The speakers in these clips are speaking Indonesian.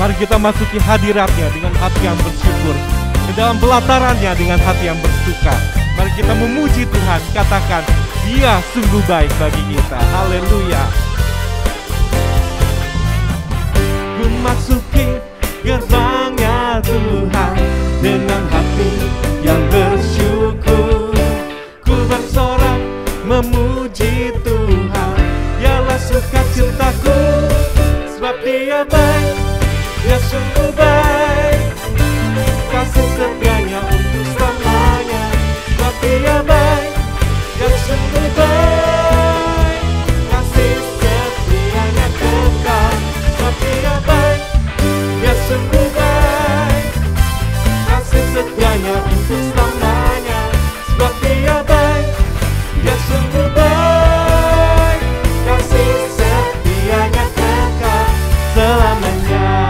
Mari kita masuki hadiratnya dengan hati yang bersyukur, ke dalam pelatarannya dengan hati yang bersuka. Mari kita memuji Tuhan, katakan Dia sungguh baik bagi kita. Haleluya. Ku masuki gerbangnya Tuhan dengan hati yang bersyukur. Ku bersorak memuji Tuhan, dialah sukacitaku. Sebab Dia baik, Dia sungguh baik, kasih setianya untuk selamanya. Sebab Dia baik, Dia sungguh baik, kasih setianya kekal. Sebab Dia baik, Dia sungguh baik, kasih setianya untuk selamanya. Sebab Dia baik, Dia sungguh baik, kasih setianya kekal selamanya.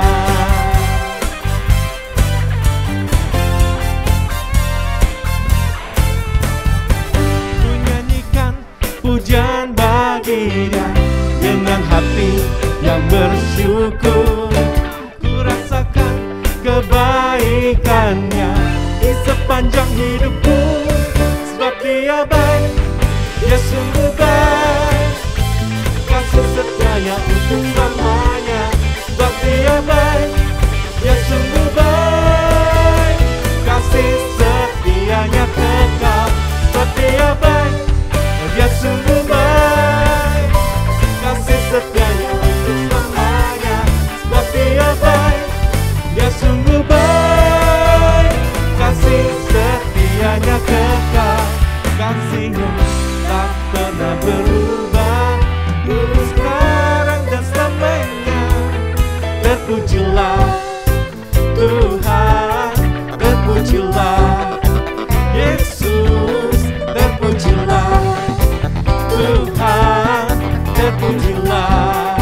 Ku nyanyikan pujian bagi Dia dengan hati yang bersyukur. Ku rasakan kebaikannya di sepanjang hidupku. Sebab Dia baik, Dia sungguh baik, kasih setianya untuk selamanya. Sebab Dia baik, Dia sungguh baik, kasih setianya kekal. Sebab Dia baik, Dia sungguh baik, kasih setianya untuk selamanya. Sebab Dia baik, Dia sungguh baik, kasih setianya kekal. Kasih-Nya tak pernah berubah, dulu, sekarang, dan selamanya. Terpujilah Tuhan, terpujilah Yesus, terpujilah Tuhan, terpujilah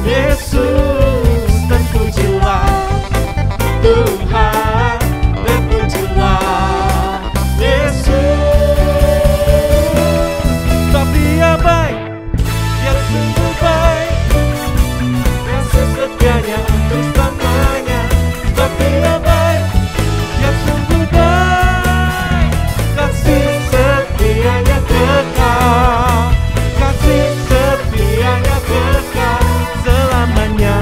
Yesus, terpujilah Tuhan, terpujilah Yesus. Sebab Dia baik, Dia sungguh baik, kasih setianya untuk selamanya. Sebab Dia baik, Dia sungguh baik, kasih setianya kekal, kasih setianya kekal selamanya.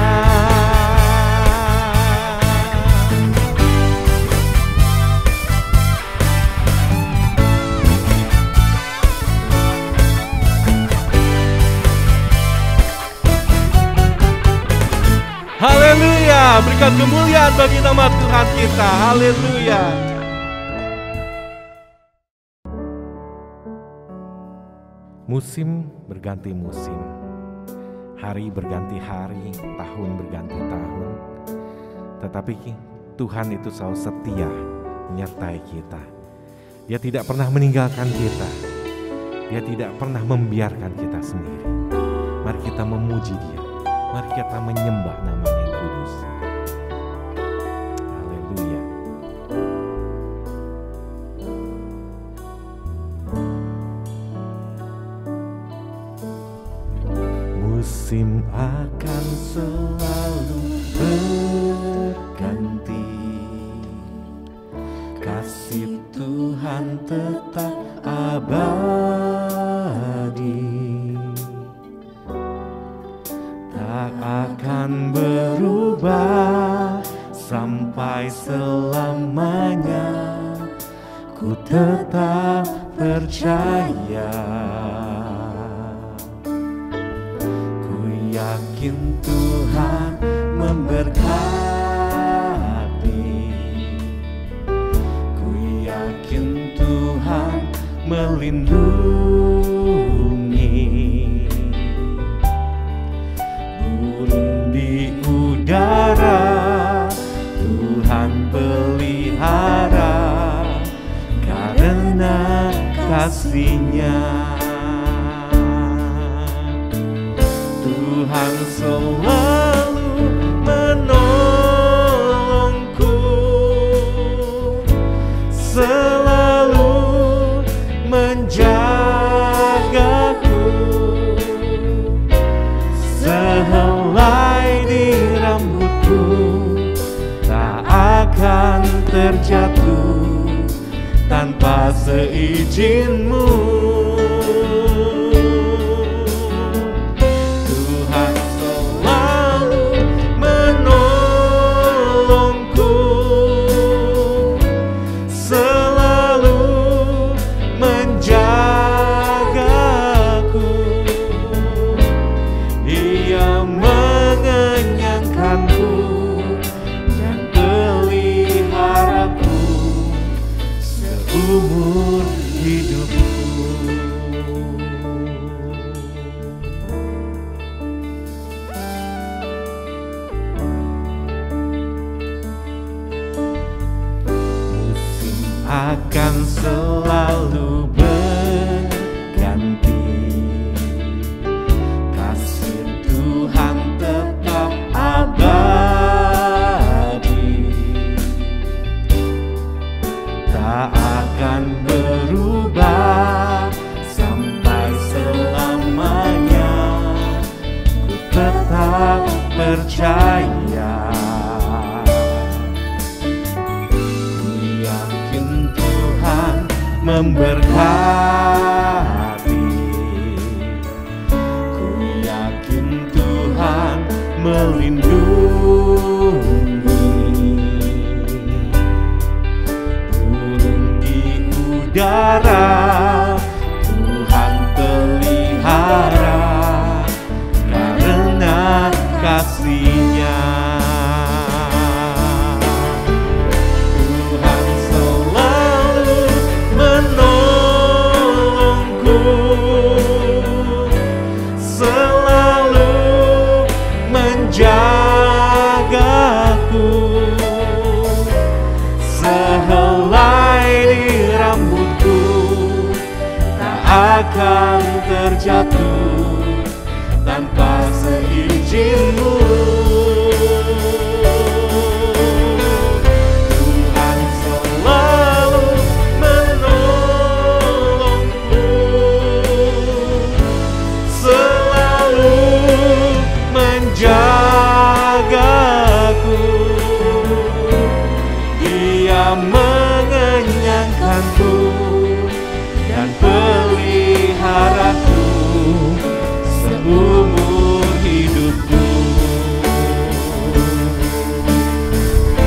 Haleluya, berikan kemuliaan bagi nama Tuhan kita. Haleluya. Musim berganti musim, hari berganti hari, tahun berganti tahun. Tetapi Tuhan itu selalu setia menyertai kita. Dia tidak pernah meninggalkan kita. Dia tidak pernah membiarkan kita sendiri. Mari kita memuji Dia. Mari kita menyembah nama-Nya yang kudus. Haleluya. Musim akan selalu berganti, kasih Tuhan tetap abadi, tak akan berubah sampai selamanya. Ku tetap percaya, ku yakin Tuhan memberkati, ku yakin Tuhan melindungi. Burung di udara Tuhan pelihara, karena kasih-Nya. Tuhan selalu menolongku, selalu menjagaku, sehelai di rambutku terjatuh tanpa seizin-Mu. Tuhan selalu menolongku, selalu menjagaku. Ia mengenyangkanku dan peliharaku seumur hidupku. Musim akan selalu berganti, kasih Tuhan tetap abadi, tak akan berubah sampai selamanya. Ku tetap percaya, ku yakin Tuhan memberkati, ku yakin Tuhan melindungi. Burung di udara Tuhan pelihara karena kasih-Nya. Tuhan selalu menolongku, selalu menjagaku. Sehelai di rambutku tak akan terjatuh tanpa seizin-Mu. Tuhan selalu menolongku, selalu menjagaku. Ia mengenyangkanku dan peliharaku seumur hidupku.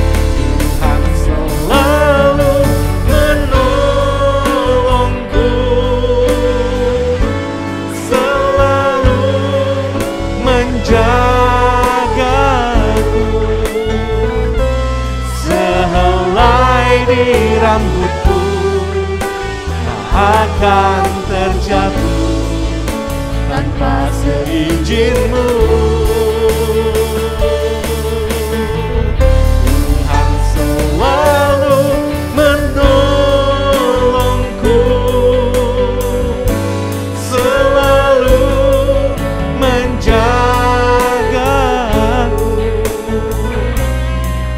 Tuhan selalu menolongku, selalu menjagaku. Sehelai di rambutku tak akan terjatuh tanpa seizin-Mu. Tuhan selalu menolongku, selalu menjagaku.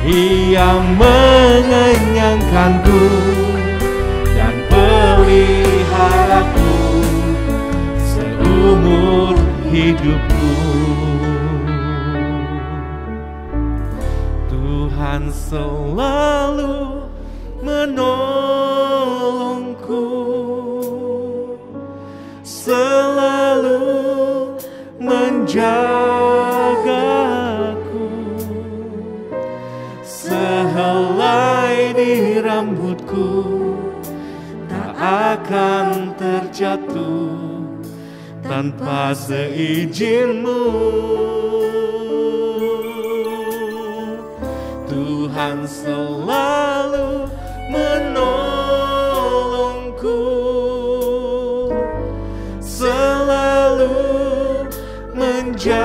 Ia mengenyangkanku dan peliharaku seumur hidupku. Tuhan selalu menolongku, selalu menjagaku. Sehelai di rambutku tak akan terjatuh tanpa seizin-Mu. Tuhan selalu menolongku, selalu menjagaku.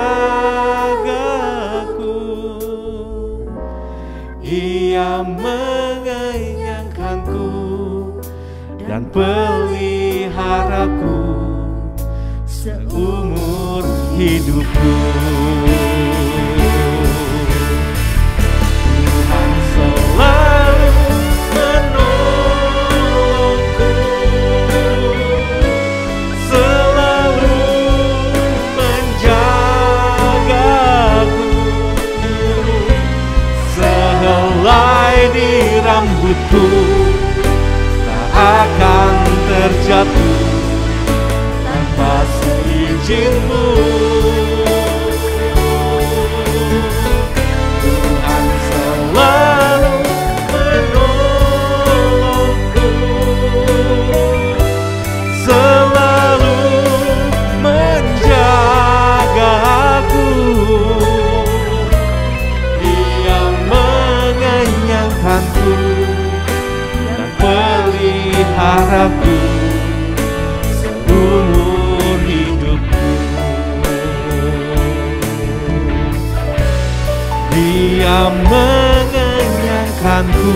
Ia mengenyangkanku dan peliharaku seumur hidupku. Tuhan selalu menolongku, selalu menjagaku. Sehelai di rambut hidupku tak akan terjatuh tanpa seizin-Mu. Tuhan selalu menolongku, selalu menjagaku. Dia mengenyangkanku dan peliharaku seumur hidupku. Dia mengenyangkanku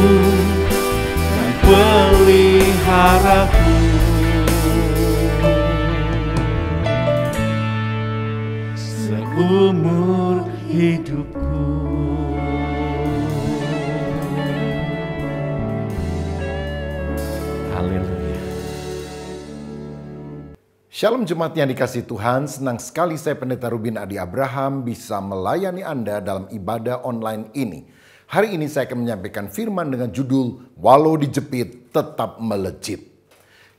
dan peliharaku seumur hidupku. Haleluya. Shalom jemaat yang dikasihi Tuhan, senang sekali saya Pendeta Rubin Adi Abraham bisa melayani Anda dalam ibadah online ini. Hari ini saya akan menyampaikan firman dengan judul Walau dijepit tetap melejit.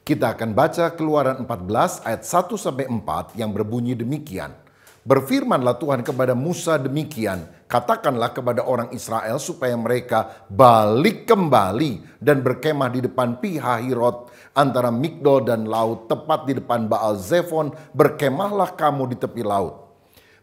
Kita akan baca Keluaran 14 ayat 1-4 yang berbunyi demikian. Berfirmanlah Tuhan kepada Musa demikian, katakanlah kepada orang Israel supaya mereka balik kembali dan berkemah di depan Pi-hahirot antara Migdol dan laut, tepat di depan Baal Zephon, berkemahlah kamu di tepi laut.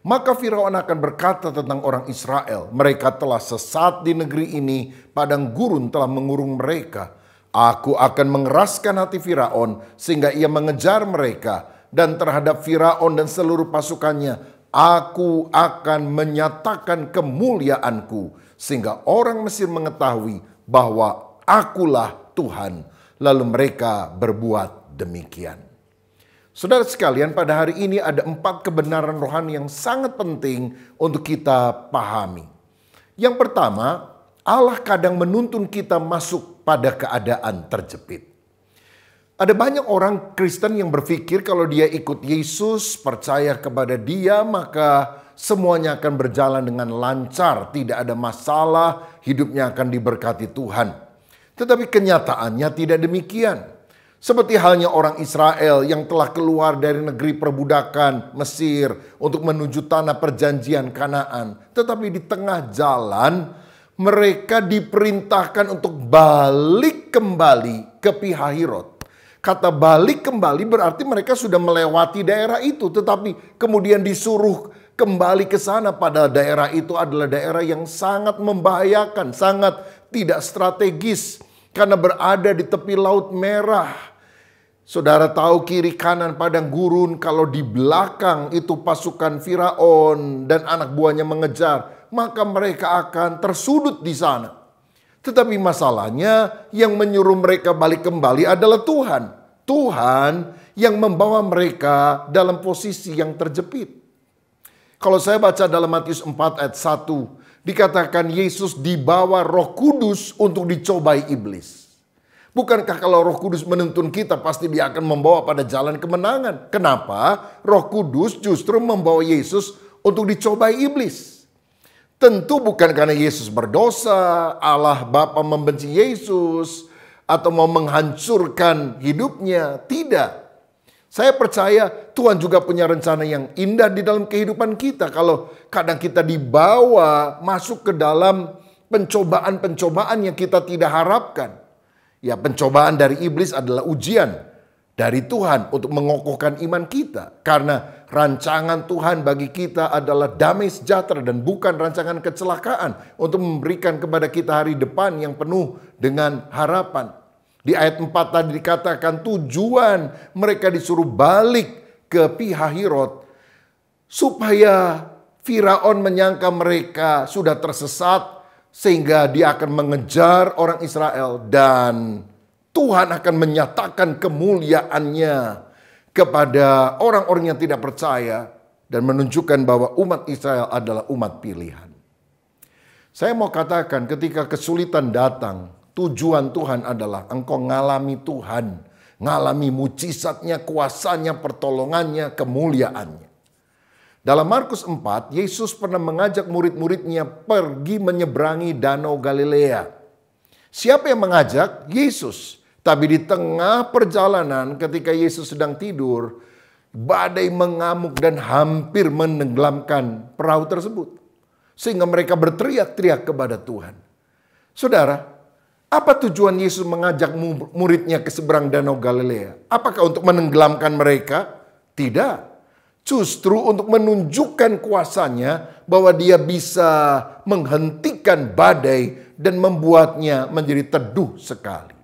Maka Firaun akan berkata tentang orang Israel, mereka telah sesat di negeri ini, padang gurun telah mengurung mereka. Aku akan mengeraskan hati Firaun sehingga ia mengejar mereka, dan terhadap Firaun dan seluruh pasukannya, aku akan menyatakan kemuliaanku, sehingga orang Mesir mengetahui bahwa akulah Tuhan. Lalu mereka berbuat demikian. Saudara sekalian, pada hari ini ada 4 kebenaran rohani yang sangat penting untuk kita pahami. Yang pertama, Allah kadang menuntun kita masuk pada keadaan terjepit. Ada banyak orang Kristen yang berpikir kalau dia ikut Yesus, percaya kepada Dia, maka semuanya akan berjalan dengan lancar, tidak ada masalah, hidupnya akan diberkati Tuhan. Tetapi kenyataannya tidak demikian. Seperti halnya orang Israel yang telah keluar dari negeri perbudakan Mesir untuk menuju tanah perjanjian Kanaan. Tetapi di tengah jalan mereka diperintahkan untuk balik kembali ke Pi-hahirot. Kata balik kembali berarti mereka sudah melewati daerah itu, tetapi kemudian disuruh kembali ke sana, padahal daerah itu adalah daerah yang sangat membahayakan, sangat tidak strategis karena berada di tepi Laut Merah. Saudara tahu kiri kanan padang gurun, kalau di belakang itu pasukan Firaun dan anak buahnya mengejar, maka mereka akan tersudut di sana. Tetapi masalahnya yang menyuruh mereka balik kembali adalah Tuhan. Tuhan yang membawa mereka dalam posisi yang terjepit. Kalau saya baca dalam Matius 4 ayat 1, dikatakan Yesus dibawa Roh Kudus untuk dicobai iblis. Bukankah kalau Roh Kudus menuntun kita pasti Dia akan membawa pada jalan kemenangan? Kenapa Roh Kudus justru membawa Yesus untuk dicobai iblis? Tentu bukan karena Yesus berdosa, Allah Bapa membenci Yesus, atau mau menghancurkan hidupnya. Tidak. Saya percaya Tuhan juga punya rencana yang indah di dalam kehidupan kita. Kalau kadang kita dibawa masuk ke dalam pencobaan-pencobaan yang kita tidak harapkan. Ya, pencobaan dari iblis adalah ujian dari Tuhan untuk mengokohkan iman kita. Karena rancangan Tuhan bagi kita adalah damai sejahtera dan bukan rancangan kecelakaan untuk memberikan kepada kita hari depan yang penuh dengan harapan. Di ayat 4 tadi dikatakan tujuan mereka disuruh balik ke Pi-hahirot supaya Firaun menyangka mereka sudah tersesat sehingga dia akan mengejar orang Israel dan Tuhan akan menyatakan kemuliaannya kepada orang-orang yang tidak percaya dan menunjukkan bahwa umat Israel adalah umat pilihan. Saya mau katakan ketika kesulitan datang, tujuan Tuhan adalah engkau ngalami Tuhan, ngalami mujizatnya, kuasanya, pertolongannya, kemuliaannya. Dalam Markus 4, Yesus pernah mengajak murid-muridnya pergi menyeberangi Danau Galilea. Siapa yang mengajak? Yesus. Tapi di tengah perjalanan ketika Yesus sedang tidur, badai mengamuk dan hampir menenggelamkan perahu tersebut. Sehingga mereka berteriak-teriak kepada Tuhan. Saudara, apa tujuan Yesus mengajak muridnya ke seberang Danau Galilea? Apakah untuk menenggelamkan mereka? Tidak. Justru untuk menunjukkan kuasanya bahwa dia bisa menghentikan badai dan membuatnya menjadi teduh sekali.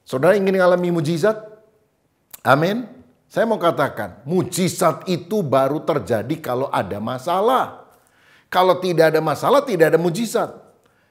Saudara ingin mengalami mujizat? Amin. Saya mau katakan, mujizat itu baru terjadi kalau ada masalah. Kalau tidak ada masalah, tidak ada mujizat.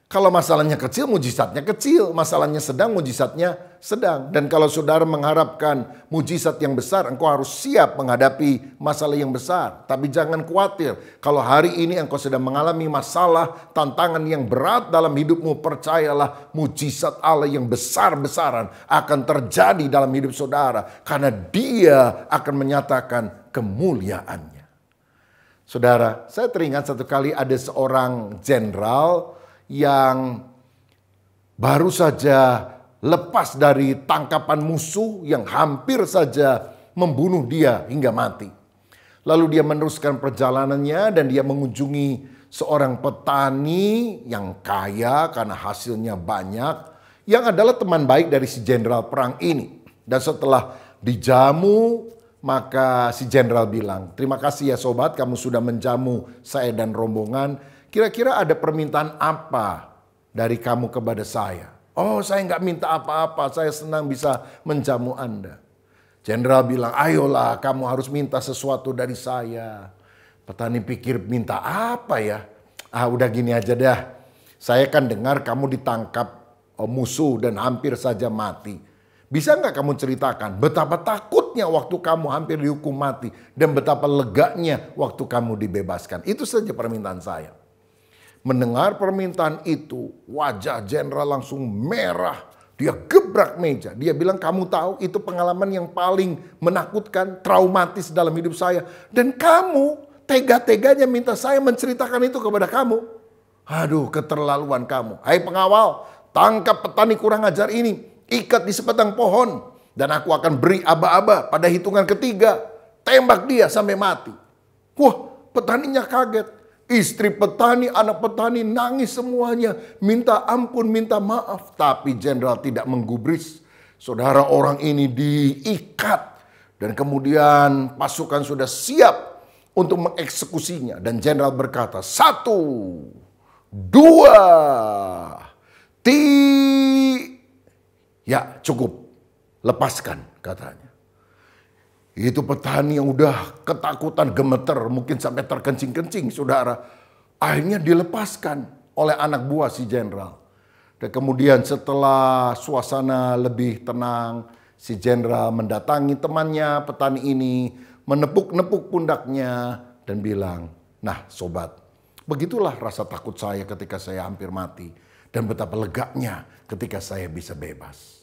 Kalau masalahnya kecil, mujizatnya kecil. Masalahnya sedang, mujizatnya sedang. Dan kalau saudara mengharapkan mujizat yang besar, engkau harus siap menghadapi masalah yang besar. Tapi jangan khawatir. Kalau hari ini engkau sedang mengalami masalah, tantangan yang berat dalam hidupmu, percayalah mujizat Allah yang besar-besaran akan terjadi dalam hidup saudara. Karena dia akan menyatakan kemuliaannya. Saudara, saya teringat satu kali ada seorang jenderal yang baru saja lepas dari tangkapan musuh yang hampir saja membunuh dia hingga mati. Lalu dia meneruskan perjalanannya dan dia mengunjungi seorang petani yang kaya karena hasilnya banyak, yang adalah teman baik dari si jenderal perang ini. Dan setelah dijamu, maka si jenderal bilang, "Terima kasih ya sobat, kamu sudah menjamu saya dan rombongan. Kira-kira ada permintaan apa dari kamu kepada saya?" "Oh, saya nggak minta apa-apa, saya senang bisa menjamu Anda." Jenderal bilang, "Ayolah, kamu harus minta sesuatu dari saya." Petani pikir, minta apa ya? Udah gini aja dah. Saya kan dengar kamu ditangkap musuh dan hampir saja mati. Bisa nggak kamu ceritakan betapa takutnya waktu kamu hampir dihukum mati dan betapa leganya waktu kamu dibebaskan? Itu saja permintaan saya. Mendengar permintaan itu, wajah jenderal langsung merah. Dia gebrak meja. Dia bilang, "Kamu tahu itu pengalaman yang paling menakutkan, traumatis dalam hidup saya. Dan kamu tega-teganya minta saya menceritakan itu kepada kamu. Aduh, keterlaluan kamu. Hai pengawal, tangkap petani kurang ajar ini. Ikat di sebatang pohon. Dan aku akan beri aba-aba pada hitungan ketiga. Tembak dia sampai mati." Wah, petaninya kaget. Istri petani, anak petani nangis semuanya. Minta ampun, minta maaf. Tapi jenderal tidak menggubris. Saudara, orang ini diikat. Dan kemudian pasukan sudah siap untuk mengeksekusinya. Dan jenderal berkata, 1, 2, 3. Ya cukup, lepaskan katanya. Itu petani yang udah ketakutan, gemeter, mungkin sampai terkencing-kencing, saudara. Akhirnya dilepaskan oleh anak buah si jenderal. Dan kemudian setelah suasana lebih tenang, si jenderal mendatangi temannya, petani ini, menepuk-nepuk pundaknya dan bilang, "Nah sobat, begitulah rasa takut saya ketika saya hampir mati. Dan betapa leganya ketika saya bisa bebas."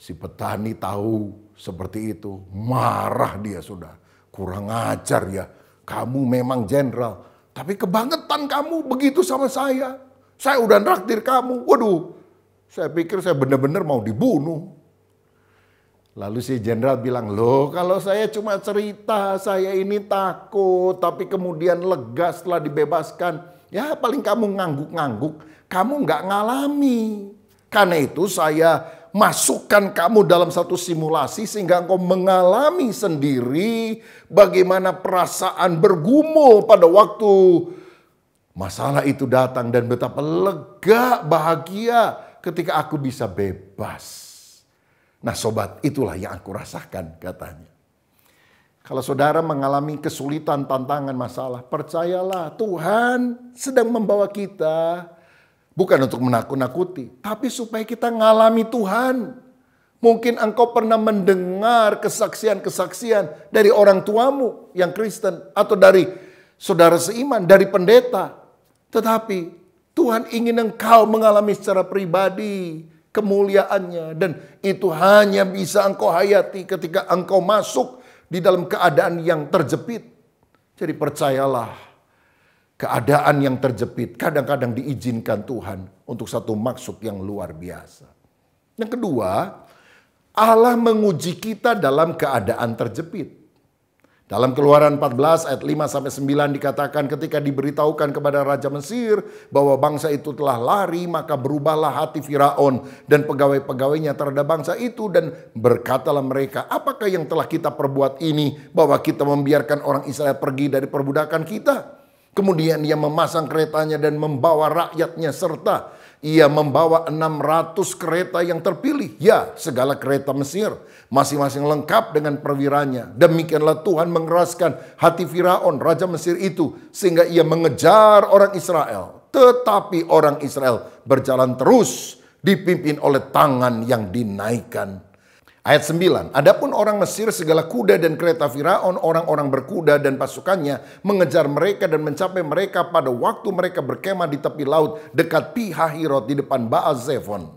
Si petani tahu seperti itu, marah dia sudah. "Kurang ajar ya, kamu memang jenderal. Tapi kebangetan kamu begitu sama saya. Saya udah nraktir kamu." Waduh, saya pikir saya benar-benar mau dibunuh. Lalu si jenderal bilang, "Loh, kalau saya cuma cerita, saya ini takut. Tapi kemudian lega setelah dibebaskan. Ya paling kamu ngangguk-ngangguk, kamu nggak ngalami. Karena itu saya masukkan kamu dalam satu simulasi sehingga engkau mengalami sendiri bagaimana perasaan bergumul pada waktu masalah itu datang dan betapa lega, bahagia ketika aku bisa bebas." Nah sobat, itulah yang aku rasakan katanya. Kalau saudara mengalami kesulitan, tantangan, masalah, percayalah Tuhan sedang membawa kita. Bukan untuk menakut-nakuti, tapi supaya kita ngalami Tuhan. Mungkin engkau pernah mendengar kesaksian-kesaksian dari orang tuamu yang Kristen. Atau dari saudara seiman, dari pendeta. Tetapi Tuhan ingin engkau mengalami secara pribadi kemuliaannya. Dan itu hanya bisa engkau hayati ketika engkau masuk di dalam keadaan yang terjepit. Jadi percayalah, keadaan yang terjepit kadang-kadang diizinkan Tuhan untuk satu maksud yang luar biasa. Yang kedua, Allah menguji kita dalam keadaan terjepit. Dalam Keluaran 14 ayat 5-9 dikatakan ketika diberitahukan kepada Raja Mesir bahwa bangsa itu telah lari, maka berubahlah hati Firaun dan pegawai-pegawainya terhadap bangsa itu, dan berkatalah mereka, apakah yang telah kita perbuat ini bahwa kita membiarkan orang Israel pergi dari perbudakan kita? Kemudian ia memasang keretanya dan membawa rakyatnya, serta ia membawa 600 kereta yang terpilih. Ya, segala kereta Mesir, masing-masing lengkap dengan perwiranya. Demikianlah Tuhan mengeraskan hati Firaun, Raja Mesir itu, sehingga ia mengejar orang Israel. Tetapi orang Israel berjalan terus, dipimpin oleh tangan yang dinaikkan. Ayat 9, adapun orang Mesir, segala kuda dan kereta Firaun, orang-orang berkuda dan pasukannya mengejar mereka dan mencapai mereka pada waktu mereka berkemah di tepi laut dekat Pi-hahirot di depan Baal-Zephon.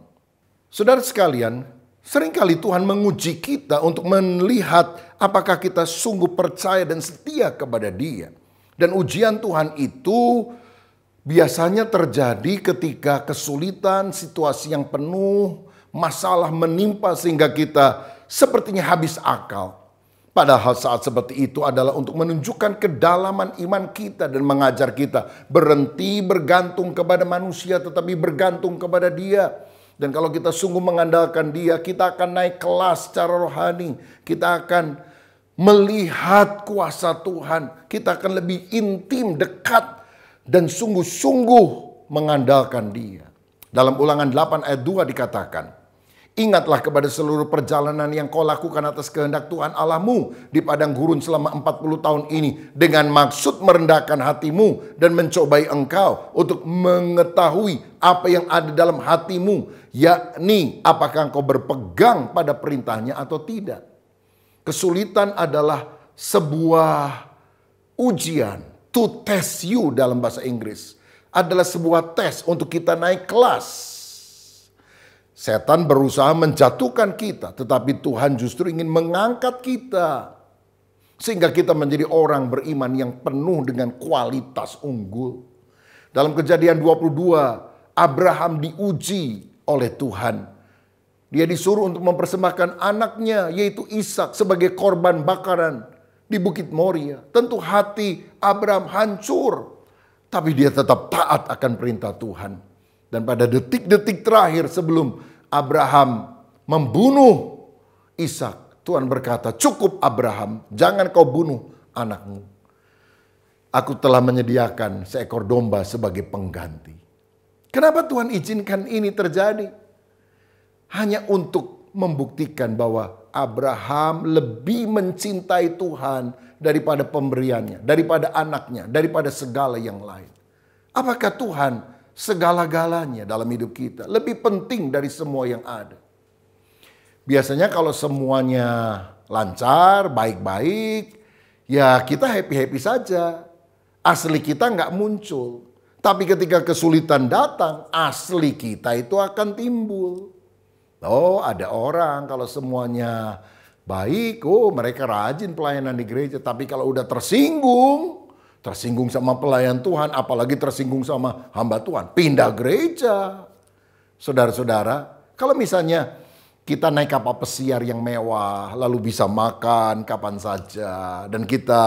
Saudara sekalian, seringkali Tuhan menguji kita untuk melihat apakah kita sungguh percaya dan setia kepada Dia. Dan ujian Tuhan itu biasanya terjadi ketika kesulitan, situasi yang penuh, masalah menimpa sehingga kita sepertinya habis akal. Padahal saat seperti itu adalah untuk menunjukkan kedalaman iman kita dan mengajar kita berhenti bergantung kepada manusia tetapi bergantung kepada Dia. Dan kalau kita sungguh mengandalkan Dia, kita akan naik kelas secara rohani. Kita akan melihat kuasa Tuhan. Kita akan lebih intim, dekat, dan sungguh-sungguh mengandalkan Dia. Dalam Ulangan 8 ayat 2 dikatakan, ingatlah kepada seluruh perjalanan yang kau lakukan atas kehendak Tuhan Allahmu di padang gurun selama 40 tahun ini, dengan maksud merendahkan hatimu dan mencobai engkau untuk mengetahui apa yang ada dalam hatimu, yakni apakah engkau berpegang pada perintahnya atau tidak. Kesulitan adalah sebuah ujian, to test you dalam bahasa Inggris, adalah sebuah tes untuk kita naik kelas. Setan berusaha menjatuhkan kita, tetapi Tuhan justru ingin mengangkat kita. Sehingga kita menjadi orang beriman yang penuh dengan kualitas unggul. Dalam Kejadian 22, Abraham diuji oleh Tuhan. Dia disuruh untuk mempersembahkan anaknya, yaitu Ishak, sebagai korban bakaran di Bukit Moria. Tentu hati Abraham hancur, tapi dia tetap taat akan perintah Tuhan. Dan pada detik-detik terakhir sebelum Abraham membunuh Ishak, Tuhan berkata, cukup Abraham, jangan kau bunuh anakmu. Aku telah menyediakan seekor domba sebagai pengganti. Kenapa Tuhan izinkan ini terjadi? Hanya untuk membuktikan bahwa Abraham lebih mencintai Tuhan daripada pemberiannya, daripada anaknya, daripada segala yang lain. Apakah Tuhan segala-galanya dalam hidup kita lebih penting dari semua yang ada? Biasanya kalau semuanya lancar, baik-baik, ya kita happy-happy saja. Asli kita nggak muncul. Tapi ketika kesulitan datang, asli kita itu akan timbul. Oh, ada orang kalau semuanya baik, oh mereka rajin pelayanan di gereja. Tapi kalau udah tersinggung sama pelayan Tuhan, apalagi tersinggung sama hamba Tuhan, pindah gereja. Saudara-saudara, kalau misalnya kita naik kapal pesiar yang mewah, lalu bisa makan kapan saja, dan kita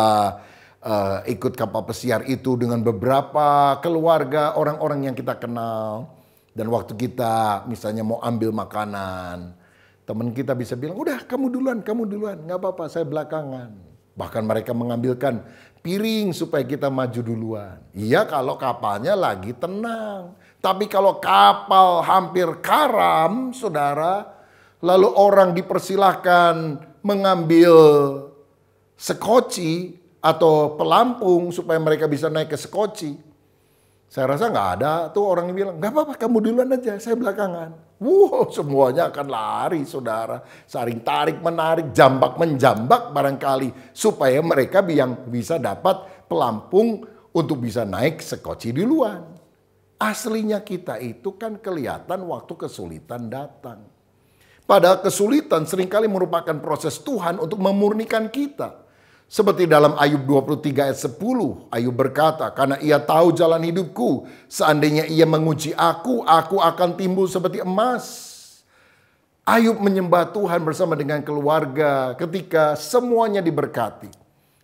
ikut kapal pesiar itu dengan beberapa keluarga, orang-orang yang kita kenal, dan waktu kita misalnya mau ambil makanan, teman kita bisa bilang, udah kamu duluan, nggak apa-apa, saya belakangan. Bahkan mereka mengambilkan piring supaya kita maju duluan. Iya kalau kapalnya lagi tenang. Tapi kalau kapal hampir karam, saudara, lalu orang dipersilahkan mengambil sekoci atau pelampung supaya mereka bisa naik ke sekoci. Saya rasa nggak ada tuh orang yang bilang, nggak apa-apa kamu duluan aja, saya belakangan. Wow, semuanya akan lari saudara. Saling tarik menarik, jambak menjambak barangkali. Supaya mereka yang bisa dapat pelampung untuk bisa naik sekoci duluan. Aslinya kita itu kan kelihatan waktu kesulitan datang. Padahal kesulitan seringkali merupakan proses Tuhan untuk memurnikan kita. Seperti dalam Ayub 23 ayat 10, Ayub berkata, karena ia tahu jalan hidupku, seandainya ia menguji aku akan timbul seperti emas. Ayub menyembah Tuhan bersama dengan keluarga ketika semuanya diberkati.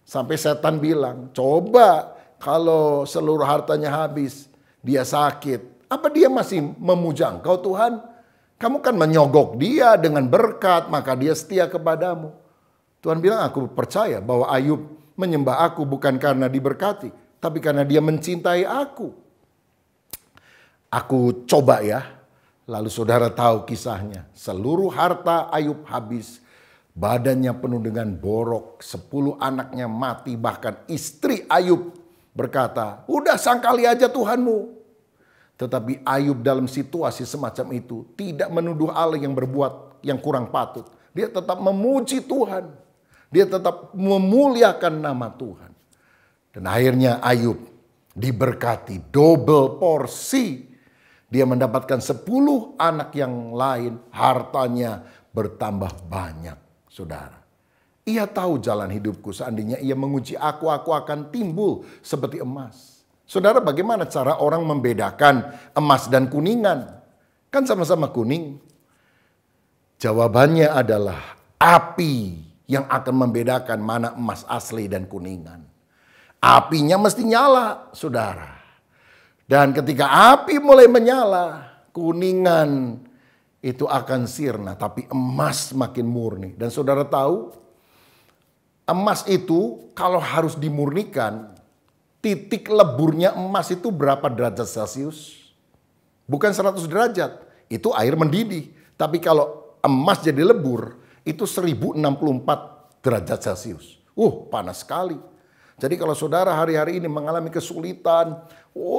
Sampai setan bilang, coba kalau seluruh hartanya habis, dia sakit, apa dia masih memuja Engkau Tuhan? Kamu kan menyogok dia dengan berkat, maka dia setia kepadamu. Tuhan bilang, aku percaya bahwa Ayub menyembah aku bukan karena diberkati, tapi karena dia mencintai aku. Aku coba ya, lalu saudara tahu kisahnya. Seluruh harta Ayub habis, badannya penuh dengan borok, 10 anaknya mati, bahkan istri Ayub berkata, udah sangkali aja Tuhanmu. Tetapi Ayub dalam situasi semacam itu tidak menuduh Allah yang berbuat yang kurang patut. Dia tetap memuji Tuhan. Dia tetap memuliakan nama Tuhan. Dan akhirnya Ayub diberkati double porsi. Dia mendapatkan 10 anak yang lain, hartanya bertambah banyak, saudara. Ia tahu jalan hidupku, seandainya ia menguji aku akan timbul seperti emas. Saudara, bagaimana cara orang membedakan emas dan kuningan? Kan sama-sama kuning. Jawabannya adalah api yang akan membedakan mana emas asli dan kuningan. Apinya mesti nyala, saudara. Dan ketika api mulai menyala, kuningan itu akan sirna, tapi emas makin murni. Dan saudara tahu, emas itu kalau harus dimurnikan, titik leburnya emas itu berapa derajat Celcius? Bukan 100 derajat, itu air mendidih. Tapi kalau emas jadi lebur, itu 1064 derajat Celcius. Panas sekali. Jadi kalau saudara hari-hari ini mengalami kesulitan,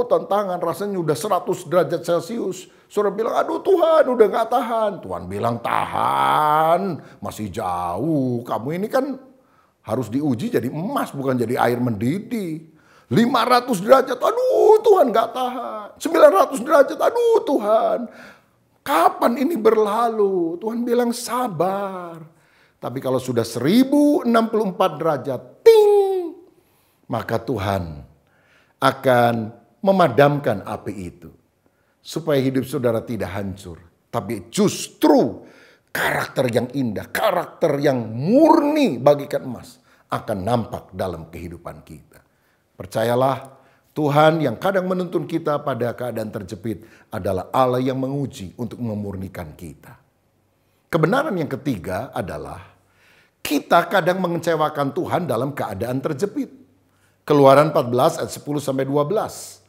tantangan rasanya udah 100 derajat Celcius. Saudara bilang, aduh Tuhan udah gak tahan. Tuhan bilang tahan, masih jauh. Kamu ini kan harus diuji jadi emas, bukan jadi air mendidih. 500 derajat, aduh Tuhan gak tahan. 900 derajat, aduh Tuhan. Kapan ini berlalu? Tuhan bilang sabar. Tapi kalau sudah 1064 derajat, ting, maka Tuhan akan memadamkan api itu. Supaya hidup saudara tidak hancur. Tapi justru karakter yang indah, karakter yang murni bagikan emas akan nampak dalam kehidupan kita. Percayalah, Tuhan yang kadang menuntun kita pada keadaan terjepit adalah Allah yang menguji untuk memurnikan kita. Kebenaran yang ketiga adalah kita kadang mengecewakan Tuhan dalam keadaan terjepit. Keluaran 14 ayat 10-12.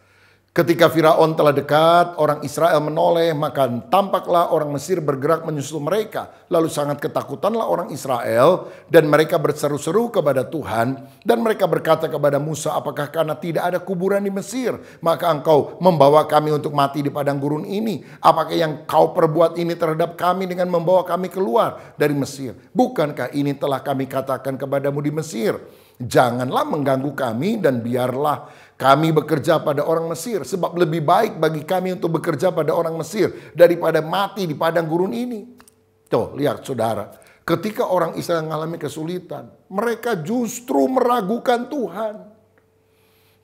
Ketika Firaun telah dekat, orang Israel menoleh, maka tampaklah orang Mesir bergerak menyusul mereka. Lalu sangat ketakutanlah orang Israel dan mereka berseru-seru kepada Tuhan. Dan mereka berkata kepada Musa, apakah karena tidak ada kuburan di Mesir, maka engkau membawa kami untuk mati di padang gurun ini? Apakah yang kau perbuat ini terhadap kami dengan membawa kami keluar dari Mesir? Bukankah ini telah kami katakan kepadamu di Mesir? Janganlah mengganggu kami dan biarlah kami bekerja pada orang Mesir. Sebab lebih baik bagi kami untuk bekerja pada orang Mesir daripada mati di padang gurun ini. Tuh, lihat saudara. Ketika orang Israel mengalami kesulitan, mereka justru meragukan Tuhan.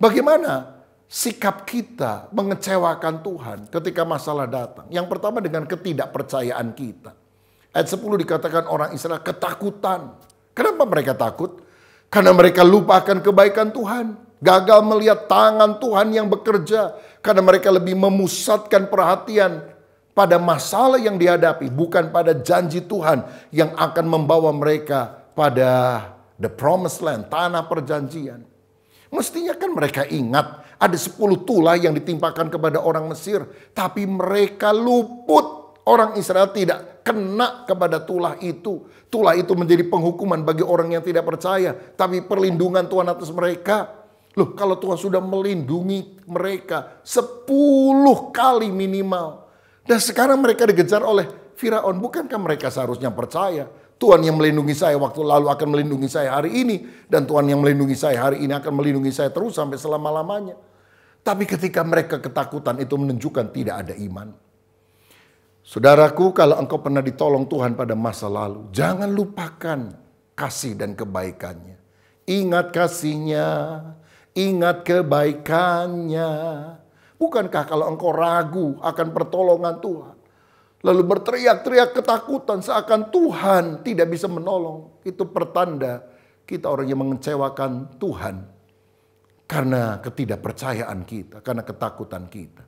Bagaimana sikap kita mengecewakan Tuhan ketika masalah datang? Yang pertama dengan ketidakpercayaan kita. Ayat 10 dikatakan orang Israel ketakutan. Kenapa mereka takut? Karena mereka lupakan kebaikan Tuhan. Gagal melihat tangan Tuhan yang bekerja. Karena mereka lebih memusatkan perhatian pada masalah yang dihadapi. Bukan pada janji Tuhan yang akan membawa mereka pada the promised land, tanah perjanjian. Mestinya kan mereka ingat ada 10 tulah yang ditimpakan kepada orang Mesir. Tapi mereka luput. Orang Israel tidak kena kepada tulah itu. Tulah itu menjadi penghukuman bagi orang yang tidak percaya. Tapi perlindungan Tuhan atas mereka. Loh, kalau Tuhan sudah melindungi mereka 10 kali minimal. Dan sekarang mereka dikejar oleh Firaun. Bukankah mereka seharusnya percaya? Tuhan yang melindungi saya waktu lalu akan melindungi saya hari ini. Dan Tuhan yang melindungi saya hari ini akan melindungi saya terus sampai selama-lamanya. Tapi ketika mereka ketakutan itu menunjukkan tidak ada iman. Saudaraku, kalau engkau pernah ditolong Tuhan pada masa lalu, jangan lupakan kasih dan kebaikannya. Ingat kasih-Nya, ingat kebaikannya. Bukankah kalau engkau ragu akan pertolongan Tuhan, lalu berteriak-teriak ketakutan seakan Tuhan tidak bisa menolong, itu pertanda kita orang yang mengecewakan Tuhan karena ketidakpercayaan kita, karena ketakutan kita.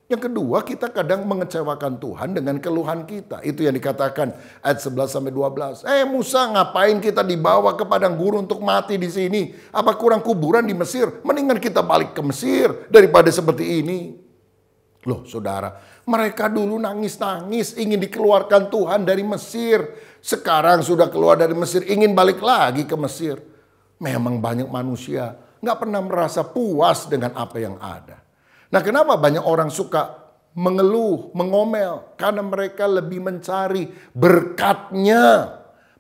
Yang kedua, kita kadang mengecewakan Tuhan dengan keluhan kita. Itu yang dikatakan ayat 11-12. Musa, ngapain kita dibawa ke padang gurun untuk mati di sini? Apa kurang kuburan di Mesir? Mendingan kita balik ke Mesir daripada seperti ini. Loh saudara, mereka dulu nangis-nangis ingin dikeluarkan Tuhan dari Mesir. Sekarang sudah keluar dari Mesir, ingin balik lagi ke Mesir. Memang banyak manusia nggak pernah merasa puas dengan apa yang ada. Nah, kenapa banyak orang suka mengeluh, mengomel? Karena mereka lebih mencari berkatnya,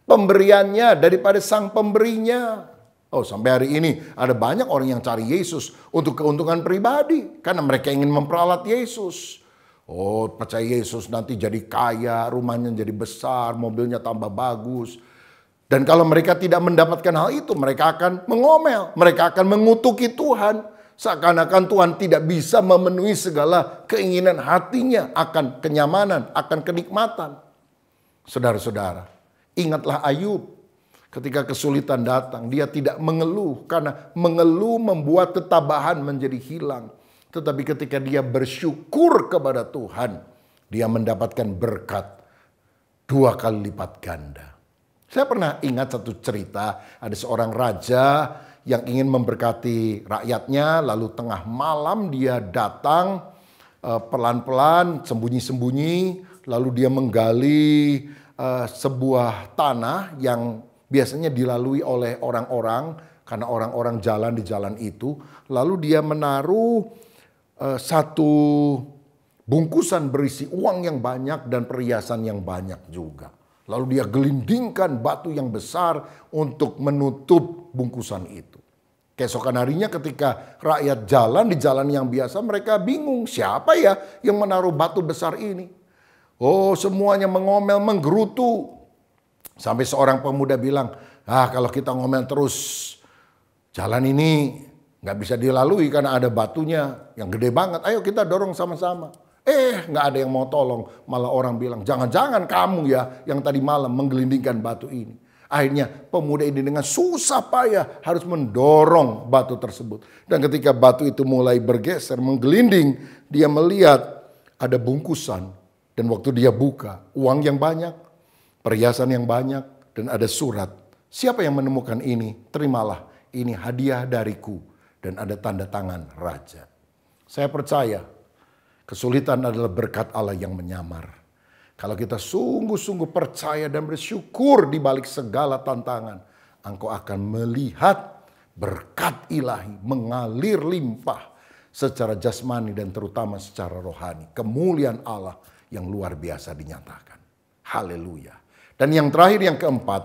pemberiannya daripada sang pemberinya. Oh, sampai hari ini ada banyak orang yang cari Yesus untuk keuntungan pribadi. Karena mereka ingin memperalat Yesus. Oh, percaya Yesus nanti jadi kaya, rumahnya jadi besar, mobilnya tambah bagus. Dan kalau mereka tidak mendapatkan hal itu, mereka akan mengomel. Mereka akan mengutuki Tuhan. Seakan-akan Tuhan tidak bisa memenuhi segala keinginan hatinya akan kenyamanan, akan kenikmatan. Saudara-saudara, ingatlah Ayub. Ketika kesulitan datang, dia tidak mengeluh. Karena mengeluh membuat ketabahan menjadi hilang. Tetapi ketika dia bersyukur kepada Tuhan, dia mendapatkan berkat 2 kali lipat ganda. Saya pernah ingat satu cerita, ada seorang raja yang ingin memberkati rakyatnya, lalu tengah malam dia datang pelan-pelan, sembunyi-sembunyi, lalu dia menggali sebuah tanah yang biasanya dilalui oleh orang-orang, karena orang-orang jalan di jalan itu, lalu dia menaruh satu bungkusan berisi uang yang banyak dan perhiasan yang banyak juga. Lalu dia gelindingkan batu yang besar untuk menutup bungkusan itu. Keesokan harinya ketika rakyat jalan di jalan yang biasa, mereka bingung siapa ya yang menaruh batu besar ini. Oh, semuanya mengomel, menggerutu. Sampai seorang pemuda bilang, kalau kita ngomel terus, jalan ini nggak bisa dilalui karena ada batunya yang gede banget. Ayo kita dorong sama-sama. Nggak ada yang mau tolong. Malah orang bilang, jangan-jangan kamu ya yang tadi malam menggelindingkan batu ini. Akhirnya pemuda ini dengan susah payah harus mendorong batu tersebut. Dan ketika batu itu mulai bergeser, menggelinding, dia melihat ada bungkusan. Dan waktu dia buka, uang yang banyak, perhiasan yang banyak, dan ada surat. Siapa yang menemukan ini? Terimalah, ini hadiah dariku. Dan ada tanda tangan raja. Saya percaya, kesulitan adalah berkat Allah yang menyamar. Kalau kita sungguh-sungguh percaya dan bersyukur di balik segala tantangan, engkau akan melihat berkat ilahi mengalir limpah secara jasmani dan terutama secara rohani. Kemuliaan Allah yang luar biasa dinyatakan. Haleluya. Dan yang terakhir, yang keempat,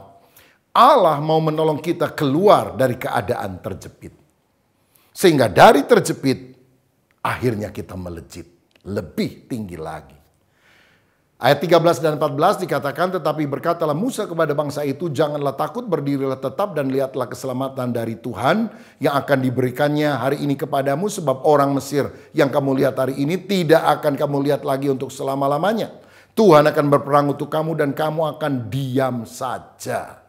Allah mau menolong kita keluar dari keadaan terjepit. Sehingga dari terjepit, akhirnya kita melejit lebih tinggi lagi. Ayat 13 dan 14 dikatakan, tetapi berkatalah Musa kepada bangsa itu, janganlah takut, berdirilah tetap dan lihatlah keselamatan dari Tuhan yang akan diberikannya hari ini kepadamu. Sebab orang Mesir yang kamu lihat hari ini tidak akan kamu lihat lagi untuk selama-lamanya. Tuhan akan berperang untuk kamu dan kamu akan diam saja.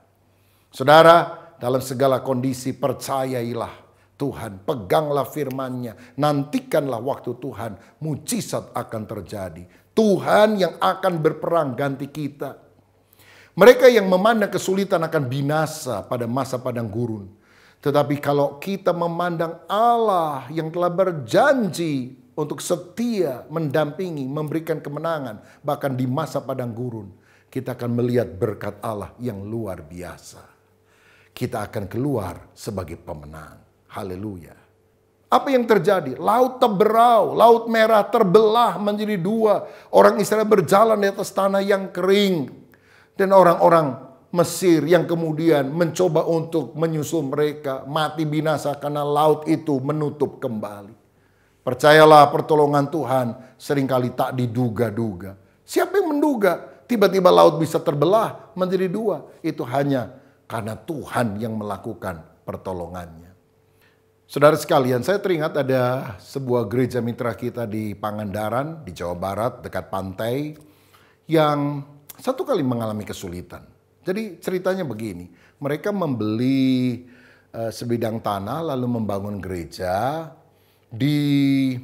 Saudara, dalam segala kondisi percayailah Tuhan, peganglah firman-Nya, nantikanlah waktu Tuhan, mujizat akan terjadi. Tuhan yang akan berperang ganti kita. Mereka yang memandang kesulitan akan binasa pada masa padang gurun. Tetapi kalau kita memandang Allah yang telah berjanji untuk setia, mendampingi, memberikan kemenangan, bahkan di masa padang gurun, kita akan melihat berkat Allah yang luar biasa. Kita akan keluar sebagai pemenang. Haleluya. Apa yang terjadi? Laut terberau, laut merah terbelah menjadi 2. Orang Israel berjalan di atas tanah yang kering. Dan orang-orang Mesir yang kemudian mencoba untuk menyusul mereka mati binasa karena laut itu menutup kembali. Percayalah, pertolongan Tuhan seringkali tak diduga-duga. Siapa yang menduga tiba-tiba laut bisa terbelah menjadi 2? Itu hanya karena Tuhan yang melakukan pertolongannya. Saudara sekalian, saya teringat ada sebuah gereja mitra kita di Pangandaran, di Jawa Barat, dekat pantai, yang satu kali mengalami kesulitan. Jadi ceritanya begini, mereka membeli sebidang tanah lalu membangun gereja di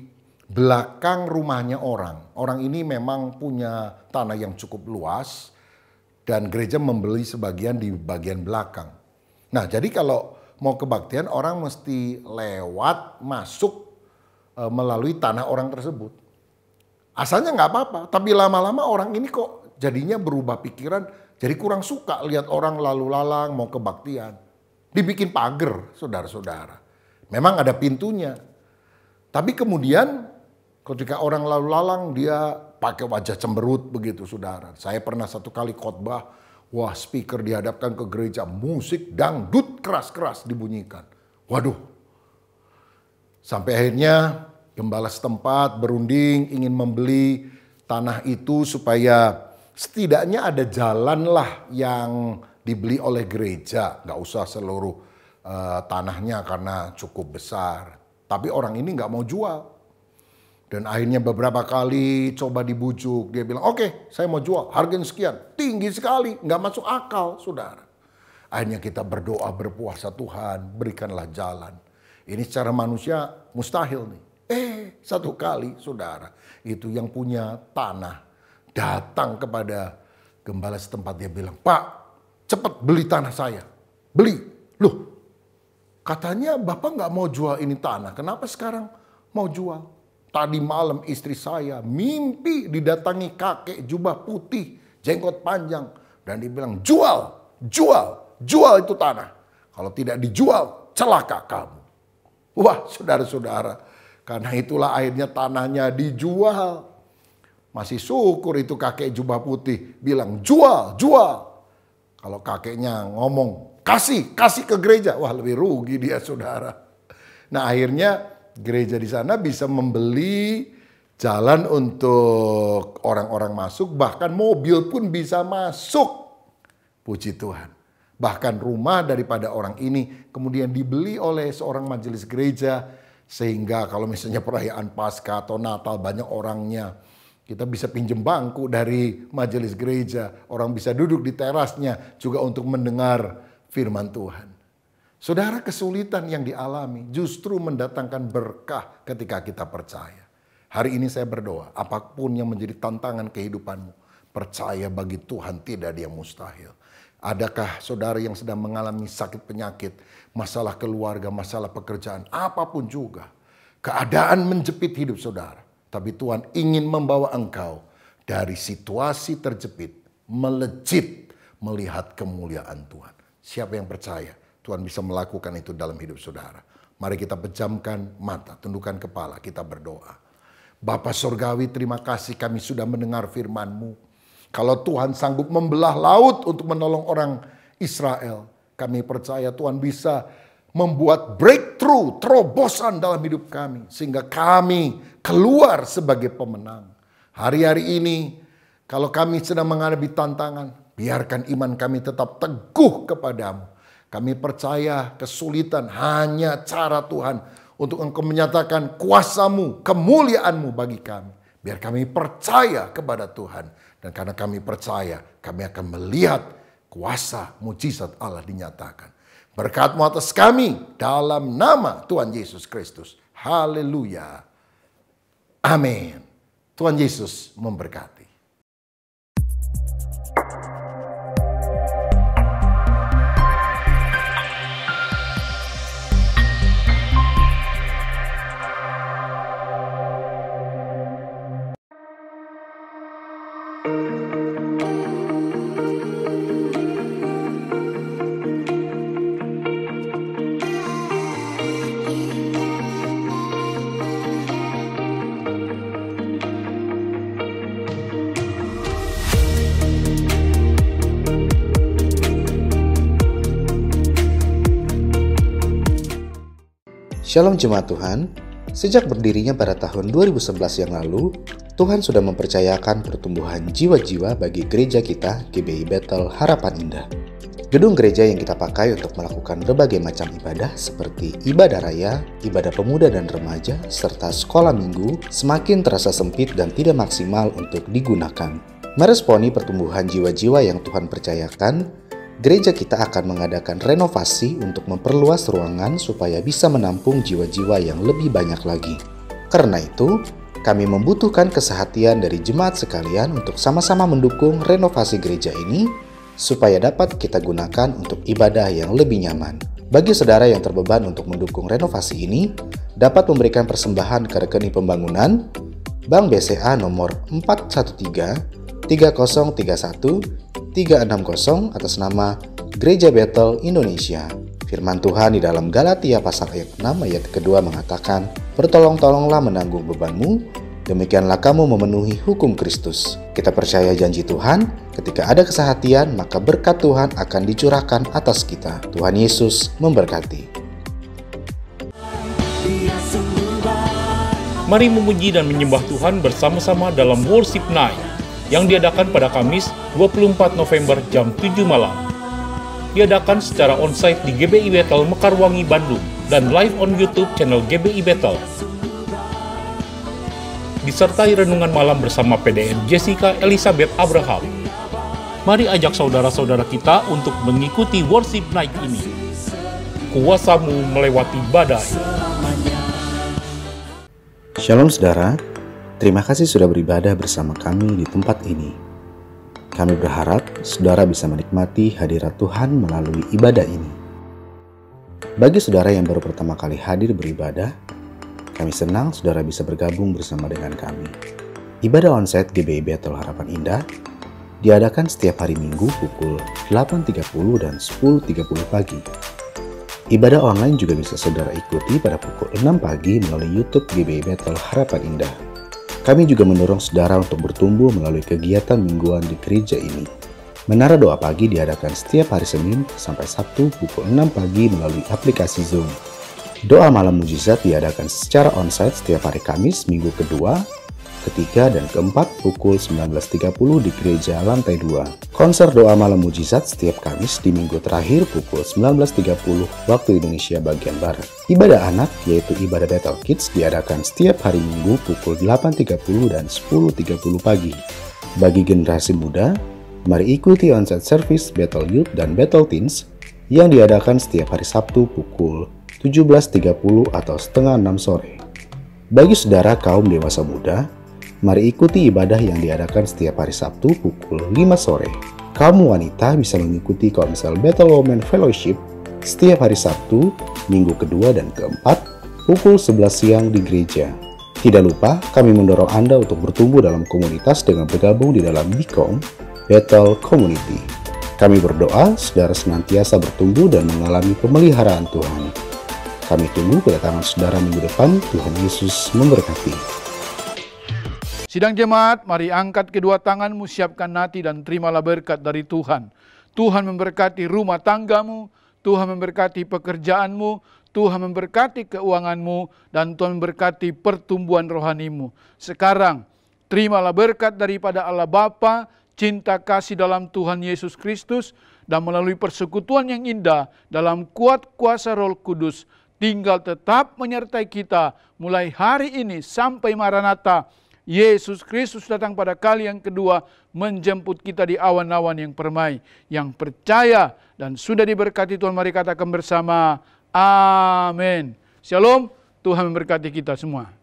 belakang rumahnya orang. Orang ini memang punya tanah yang cukup luas dan gereja membeli sebagian di bagian belakang. Nah, jadi kalau mau kebaktian orang mesti lewat masuk melalui tanah orang tersebut. Asalnya nggak apa-apa, tapi lama-lama orang ini kok jadinya berubah pikiran, jadi kurang suka lihat orang lalu lalang mau kebaktian. Dibikin pagar, saudara-saudara. Memang ada pintunya. Tapi kemudian ketika orang lalu lalang dia pakai wajah cemberut begitu, saudara. Saya pernah satu kali khotbah, wah speaker dihadapkan ke gereja, musik dangdut keras-keras dibunyikan. Waduh. Sampai akhirnya gembala setempat berunding ingin membeli tanah itu supaya setidaknya ada jalan lah yang dibeli oleh gereja. Gak usah seluruh tanahnya karena cukup besar. Tapi orang ini gak mau jual. Dan akhirnya beberapa kali coba dibujuk. Dia bilang, oke, saya mau jual. Harganya sekian. Tinggi sekali. Gak masuk akal, saudara. Akhirnya kita berdoa, berpuasa, Tuhan berikanlah jalan. Ini secara manusia mustahil nih. Satu kali, saudara. Itu yang punya tanah datang kepada gembala setempat. Dia bilang, Pak, cepat beli tanah saya. Beli. Loh, katanya Bapak gak mau jual ini tanah. Kenapa sekarang mau jual? Tadi malam istri saya mimpi didatangi kakek jubah putih, jenggot panjang. Dan dibilang, jual, jual, jual itu tanah. Kalau tidak dijual, celaka kamu. Wah, saudara-saudara, karena itulah akhirnya tanahnya dijual. Masih syukur itu kakek jubah putih bilang, jual, jual. Kalau kakeknya ngomong, kasih ke gereja. Wah, lebih rugi dia, saudara. Nah, akhirnya gereja di sana bisa membeli jalan untuk orang-orang masuk, bahkan mobil pun bisa masuk. Puji Tuhan. Bahkan rumah daripada orang ini kemudian dibeli oleh seorang majelis gereja, sehingga kalau misalnya perayaan Paskah atau Natal banyak orangnya, kita bisa pinjem bangku dari majelis gereja, orang bisa duduk di terasnya juga untuk mendengar firman Tuhan. Saudara, kesulitan yang dialami justru mendatangkan berkah ketika kita percaya. Hari ini saya berdoa, apapun yang menjadi tantangan kehidupanmu, percaya bagi Tuhan tidak ada yang mustahil. Adakah saudara yang sedang mengalami sakit penyakit, masalah keluarga, masalah pekerjaan, apapun juga. Keadaan menjepit hidup saudara. Tapi Tuhan ingin membawa engkau dari situasi terjepit, melejit, melihat kemuliaan Tuhan. Siapa yang percaya Tuhan bisa melakukan itu dalam hidup saudara? Mari kita pejamkan mata, tundukkan kepala, kita berdoa. Bapa Surgawi, terima kasih kami sudah mendengar firman-Mu. Kalau Tuhan sanggup membelah laut untuk menolong orang Israel, kami percaya Tuhan bisa membuat breakthrough, terobosan dalam hidup kami. Sehingga kami keluar sebagai pemenang. Hari-hari ini, kalau kami sedang menghadapi tantangan, biarkan iman kami tetap teguh kepadamu. Kami percaya kesulitan hanya cara Tuhan untuk Engkau menyatakan kuasa-Mu, kemuliaan-Mu bagi kami. Biar kami percaya kepada Tuhan. Dan karena kami percaya, kami akan melihat kuasa mujizat Allah dinyatakan. Berkat-Mu atas kami dalam nama Tuhan Yesus Kristus. Haleluya. Amin. Tuhan Yesus memberkati. Shalom Jemaat Tuhan, sejak berdirinya pada tahun 2011 yang lalu, Tuhan sudah mempercayakan pertumbuhan jiwa-jiwa bagi gereja kita GBI Bethel Harapan Indah. Gedung gereja yang kita pakai untuk melakukan berbagai macam ibadah seperti ibadah raya, ibadah pemuda dan remaja, serta sekolah minggu semakin terasa sempit dan tidak maksimal untuk digunakan. Meresponi pertumbuhan jiwa-jiwa yang Tuhan percayakan, gereja kita akan mengadakan renovasi untuk memperluas ruangan supaya bisa menampung jiwa-jiwa yang lebih banyak lagi. Karena itu, kami membutuhkan kesehatian dari jemaat sekalian untuk sama-sama mendukung renovasi gereja ini supaya dapat kita gunakan untuk ibadah yang lebih nyaman. Bagi saudara yang terbeban untuk mendukung renovasi ini, dapat memberikan persembahan ke rekening pembangunan Bank BCA nomor 413-3031-360 atas nama Gereja Bethel Indonesia. Firman Tuhan di dalam Galatia pasal ayat 6 ayat kedua mengatakan, "Bertolong-tolonglah menanggung bebanmu, demikianlah kamu memenuhi hukum Kristus." Kita percaya janji Tuhan, ketika ada kesehatian, maka berkat Tuhan akan dicurahkan atas kita. Tuhan Yesus memberkati. Mari memuji dan menyembah Tuhan bersama-sama dalam Worship Night yang diadakan pada Kamis 24 November jam 7 malam. Diadakan secara onsite di GBI Bethel Mekarwangi, Bandung dan live on YouTube channel GBI Bethel. Disertai renungan malam bersama PDN Jessica Elizabeth Abraham. Mari ajak saudara-saudara kita untuk mengikuti Worship Night ini. Kuasamu melewati badai. Shalom saudara, terima kasih sudah beribadah bersama kami di tempat ini. Kami berharap saudara bisa menikmati hadirat Tuhan melalui ibadah ini. Bagi saudara yang baru pertama kali hadir beribadah, kami senang saudara bisa bergabung bersama dengan kami. Ibadah onsite GBI Bethel Harapan Indah diadakan setiap hari Minggu pukul 8.30 dan 10.30 pagi. Ibadah online juga bisa saudara ikuti pada pukul 6 pagi melalui YouTube GBI Bethel Harapan Indah. Kami juga mendorong saudara untuk bertumbuh melalui kegiatan mingguan di gereja ini. Menara Doa Pagi diadakan setiap hari Senin sampai Sabtu pukul 6 pagi melalui aplikasi Zoom. Doa Malam Mujizat diadakan secara onsite setiap hari Kamis, minggu kedua, ketiga, dan keempat pukul 19.30 di gereja lantai 2. Konser Doa Malam Mujizat setiap Kamis di minggu terakhir pukul 19.30 waktu Indonesia bagian Barat. Ibadah anak, yaitu ibadah Bethel Kids, diadakan setiap hari Minggu pukul 8.30 dan 10.30 pagi. Bagi generasi muda, mari ikuti onsite service Bethel Youth dan Bethel Teens yang diadakan setiap hari Sabtu pukul 17.30 atau setengah 6 sore. Bagi saudara kaum dewasa muda, mari ikuti ibadah yang diadakan setiap hari Sabtu pukul 5 sore. Kaum wanita bisa mengikuti Komsel Bethel Women Fellowship setiap hari Sabtu, minggu kedua dan keempat, pukul 11 siang di gereja. Tidak lupa, kami mendorong Anda untuk bertumbuh dalam komunitas dengan bergabung di dalam BICOM, Bethel Community. Kami berdoa, saudara senantiasa bertumbuh dan mengalami pemeliharaan Tuhan. Kami tunggu kedatangan saudara minggu depan. Tuhan Yesus memberkati. Sidang jemaat, mari angkat kedua tanganmu, siapkan hati dan terimalah berkat dari Tuhan. Tuhan memberkati rumah tanggamu, Tuhan memberkati pekerjaanmu, Tuhan memberkati keuanganmu, dan Tuhan memberkati pertumbuhan rohanimu. Sekarang, terimalah berkat daripada Allah Bapa, cinta kasih dalam Tuhan Yesus Kristus, dan melalui persekutuan yang indah dalam kuat kuasa Roh Kudus, tinggal tetap menyertai kita mulai hari ini sampai Maranatha. Yesus Kristus datang pada kali yang kedua menjemput kita di awan-awan yang permai. Yang percaya dan sudah diberkati Tuhan, mari katakan bersama, amin. Shalom, Tuhan memberkati kita semua.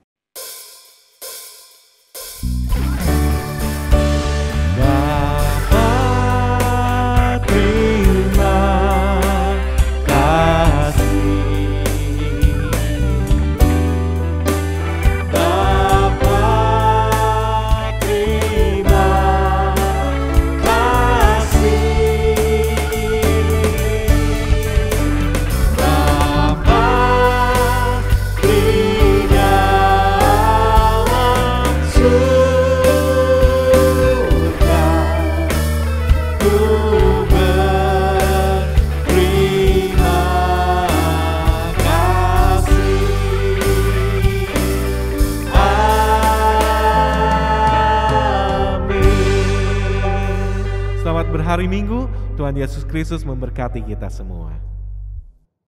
hari Minggu. Tuhan Yesus Kristus memberkati kita semua.